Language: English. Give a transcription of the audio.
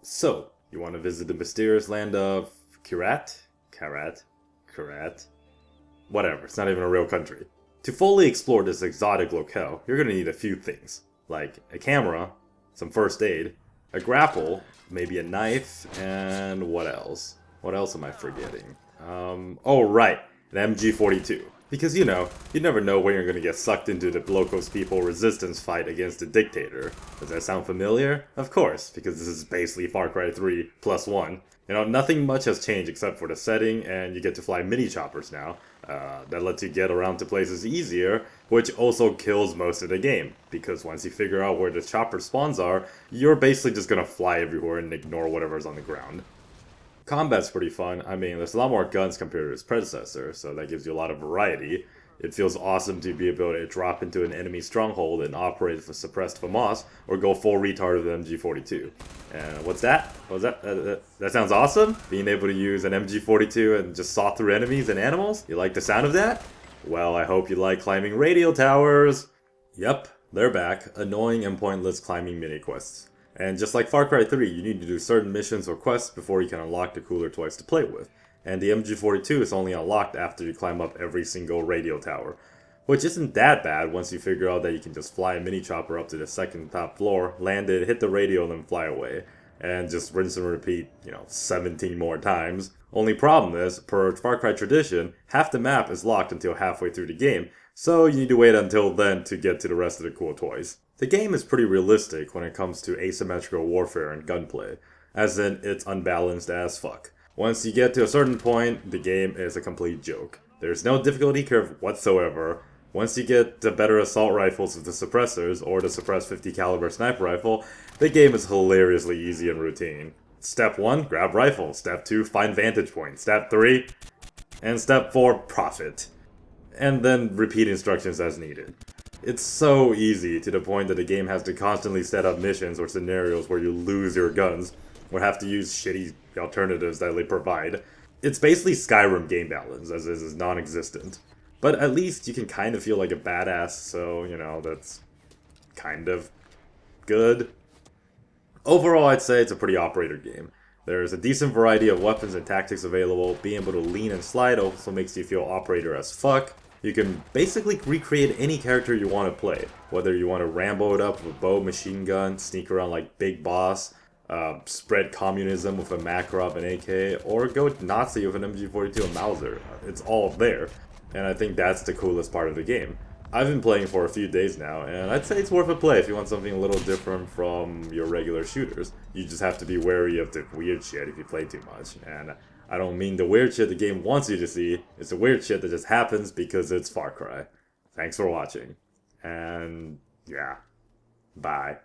So, you want to visit the mysterious land of Kyrat? Kyrat? Whatever, it's not even a real country. To fully explore this exotic locale, you're gonna need a few things, like a camera, some first aid, a grapple, maybe a knife, and what else? What else am I forgetting? Oh right, an MG42. Because you never know when you're gonna get sucked into the Locos People resistance fight against the dictator. Does that sound familiar? Of course, because this is basically Far Cry 3 plus 1. Nothing much has changed except for the setting, and you get to fly mini choppers now. That lets you get around to places easier, which also kills most of the game. Because once you figure out where the chopper spawns are, you're basically just gonna fly everywhere and ignore whatever's on the ground. Combat's pretty fun. I mean, there's a lot more guns compared to its predecessor, so that gives you a lot of variety. It feels awesome to be able to drop into an enemy stronghold and operate as a suppressed FAMAS, or go full retard with an MG42. And what's that? What's that? That sounds awesome? Being able to use an MG42 and just saw through enemies and animals? You like the sound of that? Well, I hope you like climbing radio towers! Yep, they're back. Annoying and pointless climbing mini-quests. And just like Far Cry 3, you need to do certain missions or quests before you can unlock the cooler toys to play with. And the MG42 is only unlocked after you climb up every single radio tower. Which isn't that bad once you figure out that you can just fly a mini chopper up to the second top floor, land it, hit the radio, and then fly away. And just rinse and repeat, 17 more times. Only problem is, per Far Cry tradition, half the map is locked until halfway through the game, so you need to wait until then to get to the rest of the cool toys. The game is pretty realistic when it comes to asymmetrical warfare and gunplay, as in it's unbalanced as fuck. Once you get to a certain point, the game is a complete joke. There's no difficulty curve whatsoever. Once you get the better assault rifles with the suppressors, or the suppressed 50 caliber sniper rifle, the game is hilariously easy and routine. Step 1, grab rifle. Step 2, find vantage point. Step 3, and step 4, profit. And then repeat instructions as needed. It's so easy to the point that the game has to constantly set up missions or scenarios where you lose your guns, or have to use shitty alternatives that they provide. It's basically Skyrim game balance, as is non-existent. But at least you can kind of feel like a badass, so, that's kind of good. Overall, I'd say it's a pretty operator game. There's a decent variety of weapons and tactics available. Being able to lean and slide also makes you feel operator as fuck. You can basically recreate any character you want to play. Whether you want to Rambo it up with a bow, machine gun, sneak around like Big Boss, spread communism with a Makarov and AK, or go Nazi with an MG42 and Mauser. It's all there. And I think that's the coolest part of the game. I've been playing for a few days now, and I'd say it's worth a play if you want something a little different from your regular shooters. You just have to be wary of the weird shit if you play too much. And I don't mean the weird shit the game wants you to see, it's the weird shit that just happens because it's Far Cry. Thanks for watching. And yeah, bye.